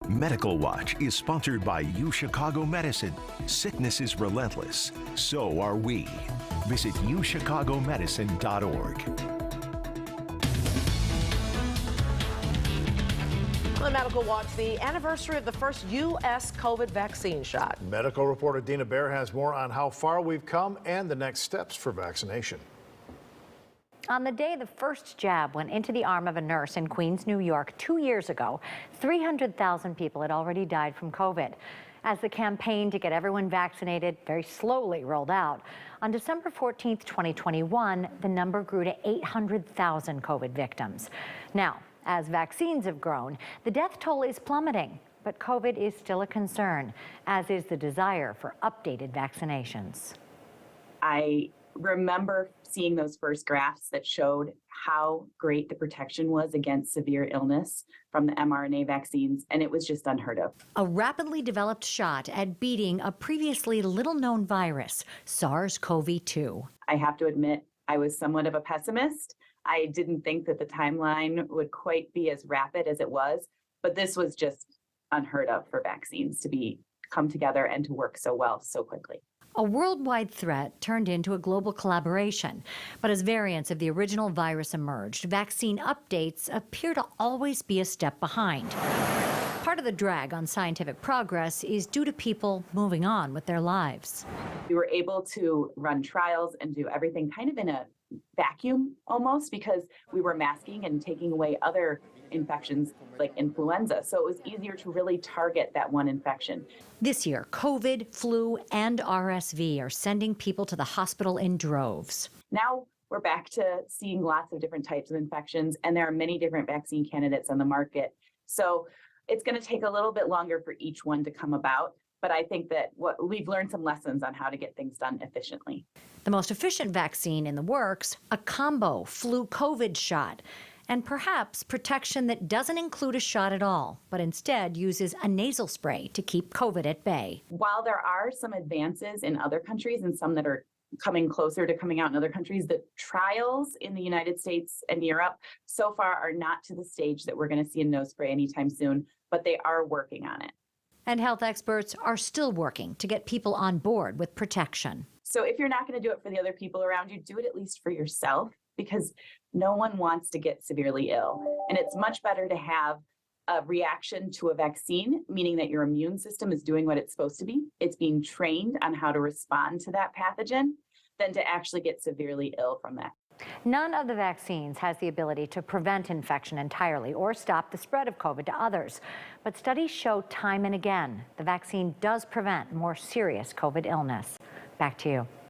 Medical Watch is sponsored by UChicago Medicine. Sickness is relentless. So are we. Visit uChicagoMedicine.org. On Medical Watch, the anniversary of the first U.S. COVID vaccine shot. Medical reporter Dina Bair has more on how far we've come and the next steps for vaccination. On the day the first jab went into the arm of a nurse in Queens, New York, 2 years ago, 300,000 people had already died from COVID. As the campaign to get everyone vaccinated very slowly rolled out, on December 14th, 2021, the number grew to 800,000 COVID victims. Now, as vaccines have grown, the death toll is plummeting, but COVID is still a concern, as is the desire for updated vaccinations. I remember seeing those first graphs that showed how great the protection was against severe illness from the mRNA vaccines, and it was just unheard of. A rapidly developed shot at beating a previously little-known virus, SARS-CoV-2. I have to admit, I was somewhat of a pessimist. I didn't think that the timeline would quite be as rapid as it was, but this was just unheard of for vaccines to come together and to work so well so quickly. A worldwide threat turned into a global collaboration. But as variants of the original virus emerged, vaccine updates appear to always be a step behind. Part of the drag on scientific progress is due to people moving on with their lives. We were able to run trials and do everything kind of in a vacuum almost, because we were masking and taking away other infections like influenza. So it was easier to really target that one infection. This year, COVID, flu, and RSV are sending people to the hospital in droves. Now we're back to seeing lots of different types of infections, and there are many different vaccine candidates on the market. So it's going to take a little bit longer for each one to come about. But I think that we've learned some lessons on how to get things done efficiently. The most efficient vaccine in the works, a combo flu-COVID shot, and perhaps protection that doesn't include a shot at all, but instead uses a nasal spray to keep COVID at bay. While there are some advances in other countries and some that are coming closer to coming out in other countries, the trials in the United States and Europe so far are not to the stage that we're going to see a nose spray anytime soon, but they are working on it. And health experts are still working to get people on board with protection. So if you're not going to do it for the other people around you, do it at least for yourself, because no one wants to get severely ill. And it's much better to have a reaction to a vaccine, meaning that your immune system is doing what it's supposed to be. It's being trained on how to respond to that pathogen, than to actually get severely ill from that. None of the vaccines has the ability to prevent infection entirely or stop the spread of COVID to others. But studies show time and again the vaccine does prevent more serious COVID illness. Back to you.